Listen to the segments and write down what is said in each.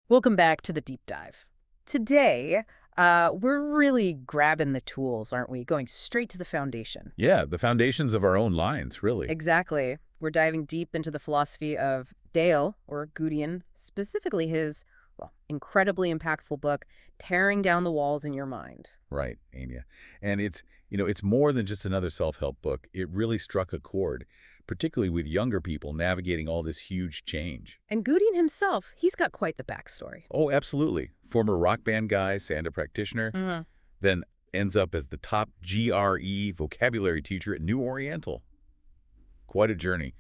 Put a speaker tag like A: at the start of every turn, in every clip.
A: Welcome back to the deep dive. Today, we're really grabbing the tools, aren't we? Going straight to the foundation.
B: Yeah, the foundations of our own lines, really.
A: Exactly. We're diving deep into the philosophy of Dale, or Gu Dian, specifically his, well, incredibly impactful book, Tearing Down the Walls in Your Mind.
B: Right, Anya. And it's more than just another self-help book. It really struck a chord, particularly with younger people navigating all this huge change.
A: And Gu Dian himself, he's got quite the backstory.
B: Oh, absolutely. Former rock band guy, Sanda practitioner,
A: Mm-hmm.
B: then ends up as the top GRE vocabulary teacher at New Oriental. Quite a journey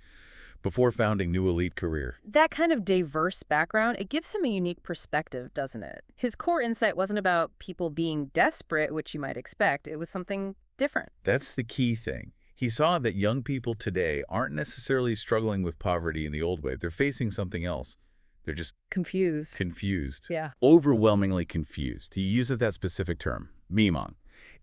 B: before founding New Elite Career.
A: That kind of diverse background, it gives him a unique perspective, doesn't it? His core insight wasn't about people being desperate, which you might expect. It was something different.
B: That's the key thing. He saw that young people today aren't necessarily struggling with poverty in the old way. They're facing something else. They're just
A: Confused.
B: confused.
A: Yeah.
B: Overwhelmingly confused. He uses that specific term, mimong.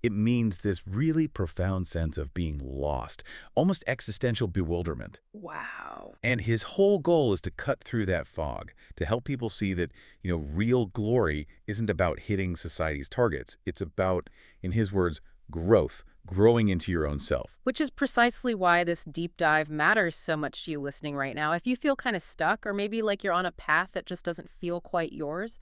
B: It means this really profound sense of being lost, almost existential bewilderment.
A: Wow.
B: And his whole goal is to cut through that fog, to help people see that, real glory isn't about hitting society's targets. It's about, in his words, growth, growing into your own self.
A: Which is precisely why this deep dive matters so much to you listening right now. If you feel kind of stuck or maybe like you're on a path that just doesn't feel quite yours,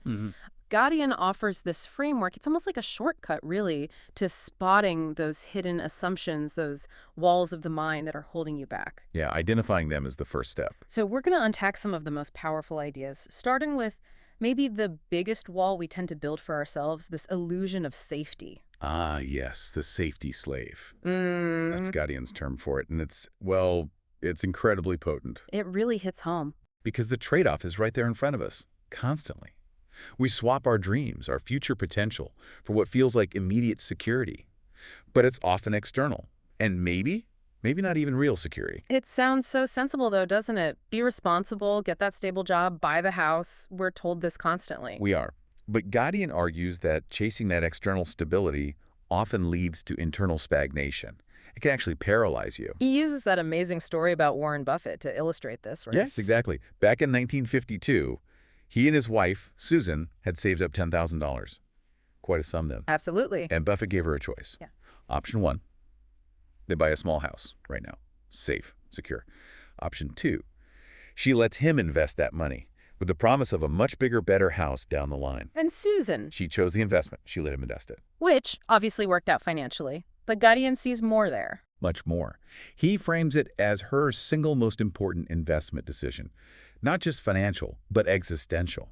A: Gu Dian offers this framework. It's almost like a shortcut, really, to spotting those hidden assumptions, those walls of the mind that are holding you back.
B: Yeah, identifying them is the first step.
A: So we're going to unpack some of the most powerful ideas, starting with maybe the biggest wall we tend to build for ourselves, this illusion of safety.
B: Ah, yes, the safety slave.
A: Mm,
B: That's Gu Dian's term for it. And it's incredibly potent
A: it really hits home.
B: because the trade-off is right there in front of us, constantly. We swap our dreams, our future potential, for what feels like immediate security. But it's often external. And maybe not even real security.
A: It sounds so sensible, though, doesn't it? Be responsible, get that stable job, buy the house. We're told this constantly.
B: We are. But Gu Dian argues that chasing that external stability often leads to internal stagnation. It can actually paralyze you.
A: He uses that amazing story about Warren Buffett to illustrate this, right?
B: Yes, exactly. Back in 1952, he and his wife, Susan, had saved up $10,000. Quite a sum then.
A: Absolutely.
B: And Buffett gave her a choice.
A: Yeah.
B: Option 1, they buy a small house right now. Safe, secure. Option 2, she lets him invest that money with the promise of a much bigger, better house down the line.
A: And Susan,
B: She chose the investment. She let him invest it.
A: which obviously worked out financially, but Gu Dian sees more there.
B: Much more. He frames it as her single most important investment decision. Not just financial, but existential.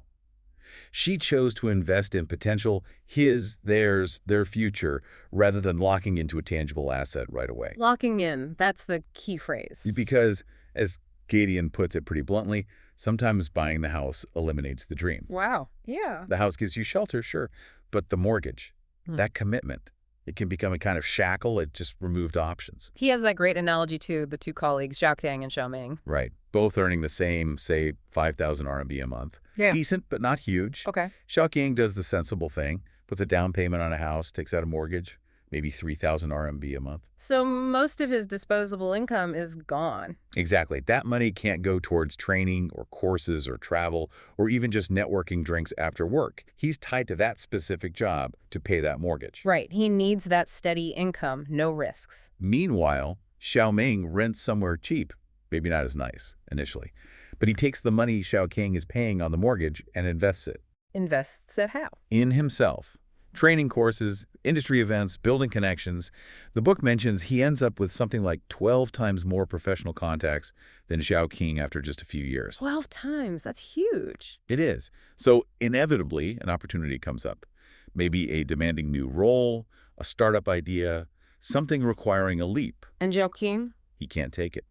B: She chose to invest in potential, his, theirs, their future, rather than locking into a tangible asset right away.
A: Locking in, that's the key phrase.
B: Because, as Gu Dian puts it pretty bluntly, sometimes buying the house eliminates the dream.
A: Wow. Yeah.
B: The house gives you shelter, sure, but the mortgage,
A: Hmm.
B: that commitment, it can become a kind of shackle. It just removed options.
A: He has that great analogy, too, the two colleagues, Xiaoqiang and Xiaoming.
B: Right. Both earning the same, say, 5,000 RMB a month.
A: Yeah.
B: Decent, but not huge.
A: Okay.
B: Xiaoqiang does the sensible thing, puts a down payment on a house, takes out a mortgage, maybe 3,000 RMB a month.
A: So most of his disposable income is gone.
B: Exactly. That money can't go towards training or courses or travel or even just networking drinks after work. He's tied to that specific job to pay that mortgage.
A: Right. He needs that steady income, no risks.
B: Meanwhile, Xiaoming rents somewhere cheap, maybe not as nice initially, but he takes the money Xiaoqiang is paying on the mortgage and invests it
A: Invests at how?
B: in himself. Training courses, industry events, building connections. The book mentions he ends up with something like 12 times more professional contacts than Xiaoqing after just a few years.
A: 12 times. That's huge.
B: It is. So inevitably, an opportunity comes up. Maybe a demanding new role, a startup idea, something requiring a leap.
A: And Xiaoqing?
B: He can't take it.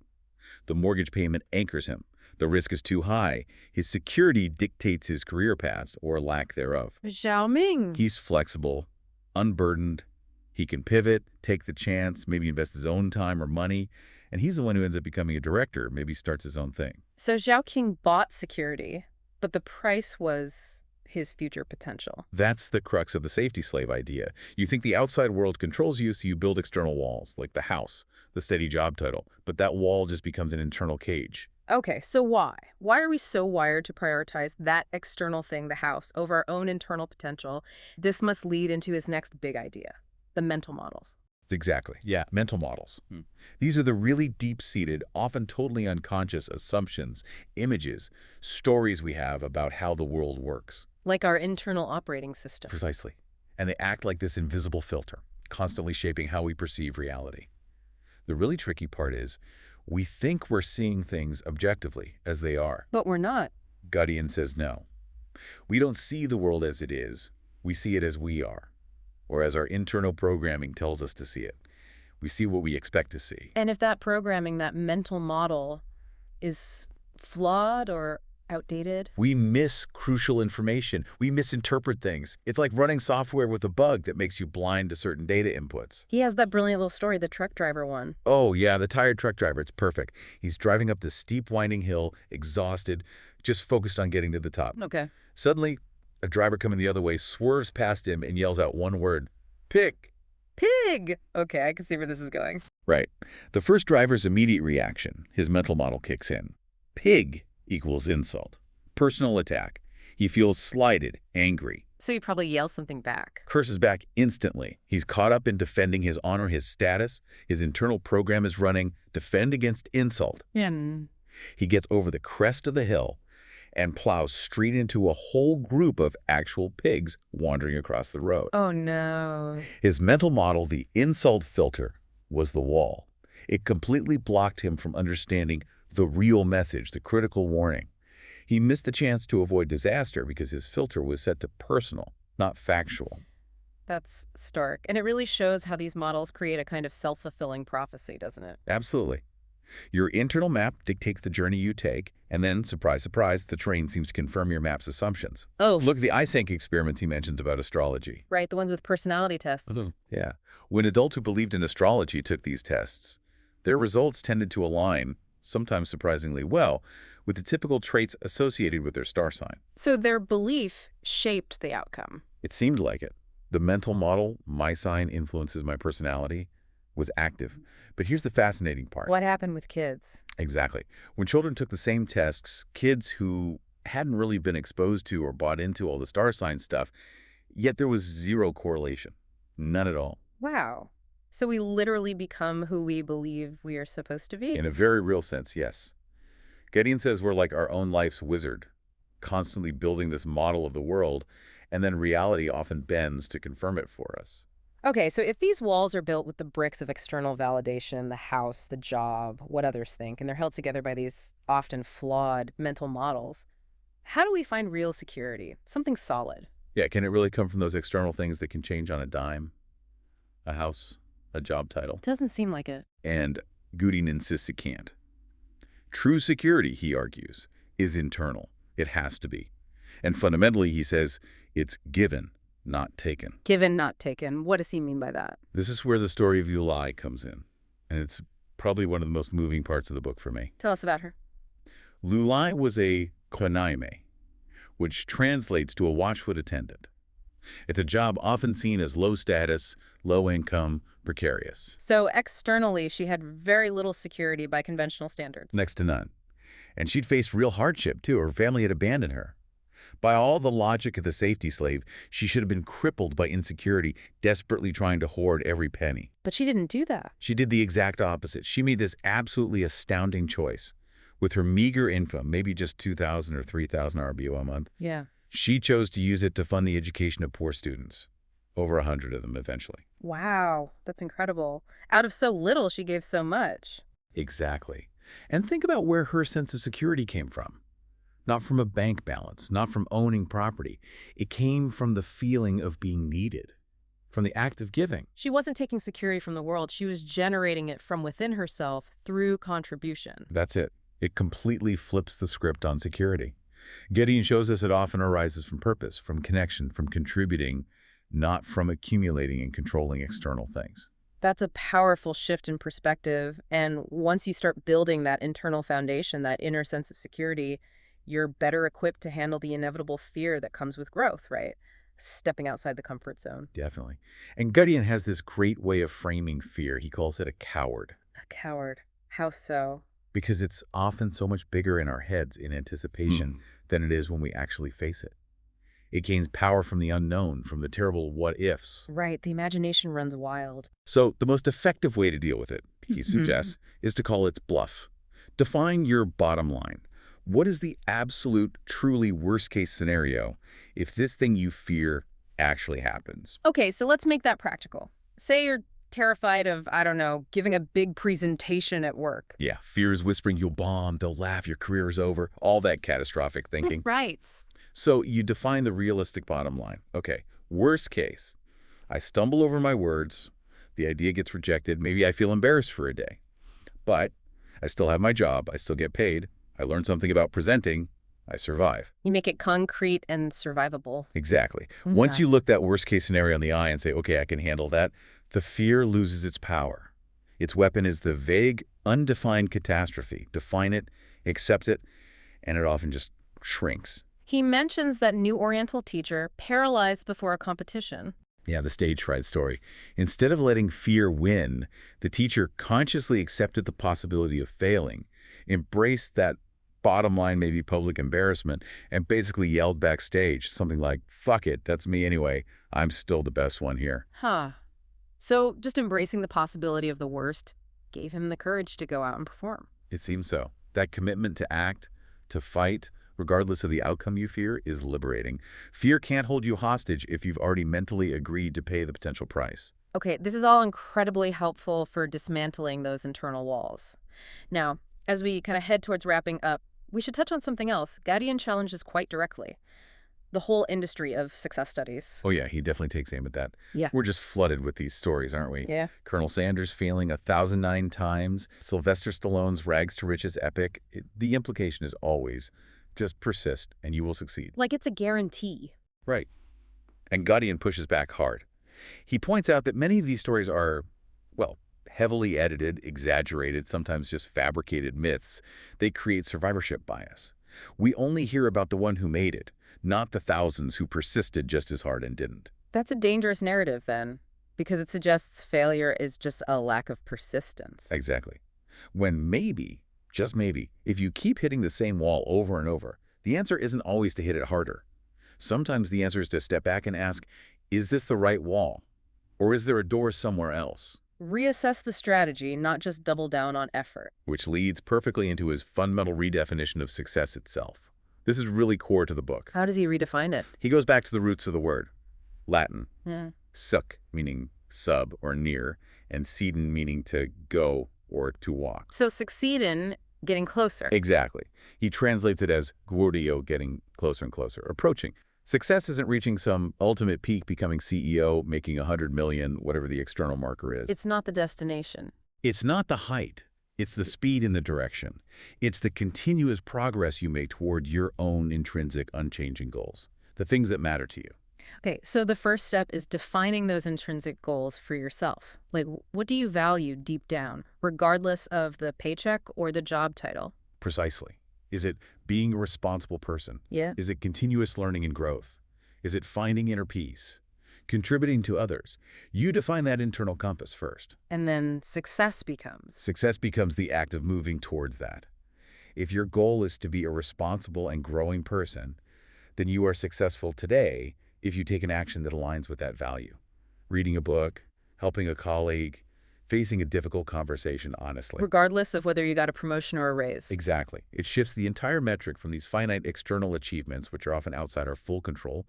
B: The mortgage payment anchors him. The risk is too high. His security dictates his career paths, or lack thereof.
A: Xiaoming.
B: He's flexible, unburdened. He can pivot, take the chance, maybe invest his own time or money. And he's the one who ends up becoming a director, maybe starts his own thing.
A: So Xiaoqing bought security, but the price was his future potential.
B: That's the crux of the safety slave idea. You think the outside world controls you, so you build external walls, like the house, the steady job title. But that wall just becomes an internal cage.
A: Okay, so why? Why are we so wired to prioritize that external thing, the house, over our own internal potential? This must lead into his next big idea, the mental models.
B: Exactly. Yeah, mental models. These are the really deep-seated, often totally unconscious assumptions, images, stories we have about how the world works.
A: Like our internal operating system.
B: Precisely. And they act like this invisible filter, constantly shaping how we perceive reality. The really tricky part is, we think we're seeing things objectively, as they are.
A: But we're not.
B: Gu Dian says no. We don't see the world as it is. We see it as we are, or as our internal programming tells us to see it. We see what we expect to see.
A: And if that programming, that mental model, is flawed or outdated?
B: We miss crucial information. We misinterpret things. It's like running software with a bug that makes you blind to certain data inputs.
A: He has that brilliant little story, the truck driver one.
B: Oh, yeah, the tired truck driver. It's perfect. He's driving up this steep, winding hill, exhausted, just focused on getting to the top.
A: Okay.
B: Suddenly, a driver coming the other way swerves past him and yells out one word, "Pick!"
A: Pig! Okay, I can see where this is going.
B: Right. The first driver's immediate reaction, his mental model kicks in. Pig equals insult. Personal attack. He feels slighted, angry,
A: So he probably yells something back.
B: curses back instantly. He's caught up in defending his honor, his status. His internal program is running, defend against insult.
A: Yeah.
B: He gets over the crest of the hill and plows straight into a whole group of actual pigs wandering across the road.
A: Oh, no.
B: His mental model, the insult filter, was the wall. It completely blocked him from understanding the real message, the critical warning. He missed the chance to avoid disaster because his filter was set to personal, not factual.
A: That's stark. And it really shows how these models create a kind of self-fulfilling prophecy, doesn't it?
B: Absolutely. Your internal map dictates the journey you take, and then, surprise, surprise, the terrain seems to confirm your map's assumptions.
A: Oh,
B: Look at the eye sync experiments he mentions about astrology.
A: right, the ones with personality tests.
B: Yeah. When adults who believed in astrology took these tests, their results tended to align, sometimes surprisingly well, with the typical traits associated with their star sign.
A: So their belief shaped the outcome.
B: It seemed like it. The mental model, my sign influences my personality, was active. But here's the fascinating part.
A: What happened with kids?
B: Exactly. When children took the same tests, kids who hadn't really been exposed to or bought into all the star sign stuff, yet there was zero correlation. None at all.
A: Wow. So we literally become who we believe we are supposed to be?
B: In a very real sense, yes. Gu Dian says we're like our own life's wizard, constantly building this model of the world, and then reality often bends to confirm it for us.
A: Okay, so if these walls are built with the bricks of external validation, the house, the job, what others think, and they're held together by these often flawed mental models, how do we find real security? Something solid.
B: Yeah, can it really come from those external things that can change on a dime? A house, a job title?
A: Doesn't seem like it.
B: And Gu Dian insists it can't. True security, he argues, is internal. It has to be. And fundamentally, he says, it's given, not taken.
A: Given, not taken. What does he mean by that?
B: This is where the story of Yu Lai comes in, and it's probably one of the most moving parts of the book for me.
A: Tell us about her.
B: Lu Lai was a konaime, which translates to a watchfoot attendant. It's a job often seen as low status, low income, precarious.
A: So externally, she had very little security by conventional standards.
B: Next to none. And she'd faced real hardship, too. Her family had abandoned her. By all the logic of the safety slave, she should have been crippled by insecurity, desperately trying to hoard every penny.
A: But she didn't do that.
B: She did the exact opposite. She made this absolutely astounding choice. With her meager income, maybe just 2,000 or 3,000 RBO a month,
A: Yeah.
B: she chose to use it to fund the education of poor students. Over 100 of them eventually.
A: Wow, that's incredible. Out of so little, she gave so much.
B: Exactly. And think about where her sense of security came from. Not from a bank balance, not from owning property. It came from the feeling of being needed, from the act of giving.
A: She wasn't taking security from the world. She was generating it from within herself through contribution.
B: That's it. It completely flips the script on security. Gu Dian shows us it often arises from purpose, from connection, from contributing, not from accumulating and controlling external things.
A: That's a powerful shift in perspective. And once you start building that internal foundation, that inner sense of security, you're better equipped to handle the inevitable fear that comes with growth, right? Stepping outside the comfort zone.
B: Definitely. And Gu Dian has this great way of framing fear. He calls it a coward.
A: A coward. How so?
B: because it's often so much bigger in our heads in anticipation than it is when we actually face it. It gains power from the unknown, from the terrible what-ifs.
A: Right, the imagination runs wild.
B: So the most effective way to deal with it, he suggests, is to call its bluff. Define your bottom line. What is the absolute, truly worst-case scenario if this thing you fear actually happens?
A: Okay, so let's make that practical. Say you're terrified of, I don't know, giving a big presentation at work.
B: Yeah, fear is whispering you'll bomb, they'll laugh, your career is over, all that catastrophic thinking.
A: Right.
B: So you define the realistic bottom line. Okay, worst case, I stumble over my words, the idea gets rejected, maybe I feel embarrassed for a day. But I still have my job, I still get paid, I learned something about presenting, I survive.
A: You make it concrete and survivable.
B: Exactly.
A: Okay.
B: Once you look that worst case scenario in the eye and say, okay, I can handle that, the fear loses its power. Its weapon is the vague, undefined catastrophe. Define it, accept it, and it often just shrinks.
A: He mentions that new Oriental teacher paralyzed before a competition.
B: Yeah, the stage fright story. Instead of letting fear win, the teacher consciously accepted the possibility of failing, embraced that bottom line, maybe public embarrassment, and basically yelled backstage something like, fuck it, that's me anyway. I'm still the best one here.
A: Huh. So just embracing the possibility of the worst gave him the courage to go out and perform.
B: It seems so. That commitment to act, to fight, regardless of the outcome you fear, is liberating. Fear can't hold you hostage if you've already mentally agreed to pay the potential price.
A: Okay, this is all incredibly helpful for dismantling those internal walls. Now, as we kind of head towards wrapping up, we should touch on something else. Gu Dian challenges quite directly the whole industry of success studies.
B: Oh yeah, he definitely takes aim at that.
A: Yeah.
B: We're just flooded with these stories, aren't we?
A: Yeah.
B: Colonel Sanders failing 1,009 times, Sylvester Stallone's rags to riches epic. The implication is always, just persist and you will succeed.
A: Like it's a guarantee.
B: Right. And Gu Dian pushes back hard. He points out that many of these stories are, well, heavily edited, exaggerated, sometimes just fabricated myths. They create survivorship bias. We only hear about the one who made it, not the thousands who persisted just as hard and didn't.
A: That's a dangerous narrative then, because it suggests failure is just a lack of persistence.
B: Exactly. When maybe, just maybe, if you keep hitting the same wall over and over, the answer isn't always to hit it harder. Sometimes the answer is to step back and ask, is this the right wall? Or is there a door somewhere else?
A: Reassess the strategy, not just double down on effort.
B: Which leads perfectly into his fundamental redefinition of success itself. This is really core to the book.
A: How does he redefine it?
B: He goes back to the roots of the word. Latin,
A: Yeah.
B: suc, meaning sub or near, and sedin, meaning to go or to walk.
A: So succeed in getting closer.
B: Exactly. He translates it as guardio, getting closer and closer, approaching. Success isn't reaching some ultimate peak, becoming CEO, making 100 million, whatever the external marker is.
A: It's not the destination.
B: It's not the height. It's the speed in the direction. It's the continuous progress you make toward your own intrinsic, unchanging goals, the things that matter to you.
A: Okay, so the first step is defining those intrinsic goals for yourself. Like, what do you value deep down, regardless of the paycheck or the job title?
B: Precisely. Is it being a responsible person?
A: Yeah.
B: Is it continuous learning and growth? Is it finding inner peace? Contributing to others? You define that internal compass first.
A: And then success becomes.
B: Success becomes the act of moving towards that. If your goal is to be a responsible and growing person, then you are successful today if you take an action that aligns with that value. Reading a book, helping a colleague, facing a difficult conversation honestly.
A: Regardless of whether you got a promotion or a raise.
B: Exactly. It shifts the entire metric from these finite external achievements, which are often outside our full control,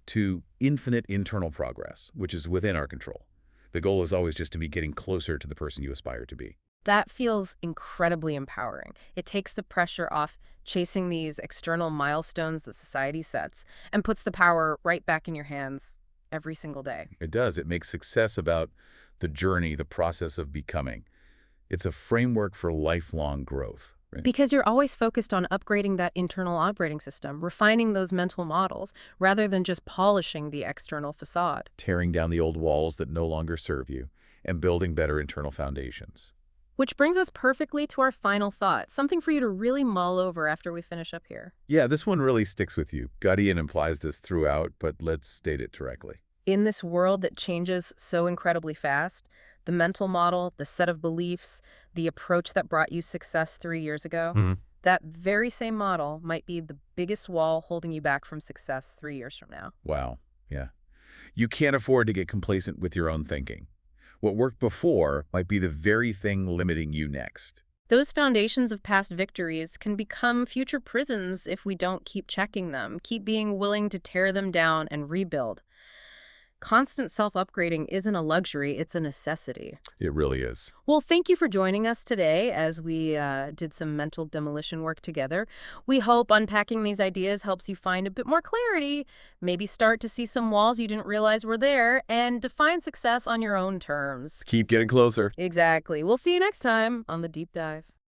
B: to infinite internal progress, which is within our control. The goal is always just to be getting closer to the person you aspire to be.
A: That feels incredibly empowering. It takes the pressure off chasing these external milestones that society sets and puts the power right back in your hands every single day.
B: It does. It makes success about the journey, the process of becoming. It's a framework for lifelong growth. Right?
A: Because you're always focused on upgrading that internal operating system, refining those mental models, rather than just polishing the external facade.
B: Tearing down the old walls that no longer serve you and building better internal foundations.
A: Which brings us perfectly to our final thought, something for you to really mull over after we finish up here.
B: Yeah, this one really sticks with you. Gu Dian implies this throughout, but let's state it directly.
A: In this world that changes so incredibly fast, The mental model, the set of beliefs, the approach that brought you success 3 years ago,
B: Hmm.
A: that very same model might be the biggest wall holding you back from success 3 years from now.
B: Wow. Yeah. You can't afford to get complacent with your own thinking. What worked before might be the very thing limiting you next.
A: Those foundations of past victories can become future prisons if we don't keep checking them, keep being willing to tear them down and rebuild. Constant self-upgrading isn't a luxury, it's a necessity.
B: It really is.
A: Well, thank you for joining us today as we did some mental demolition work together. We hope unpacking these ideas helps you find a bit more clarity, maybe start to see some walls you didn't realize were there, and define success on your own terms.
B: Keep getting closer.
A: Exactly. We'll see you next time on The Deep Dive.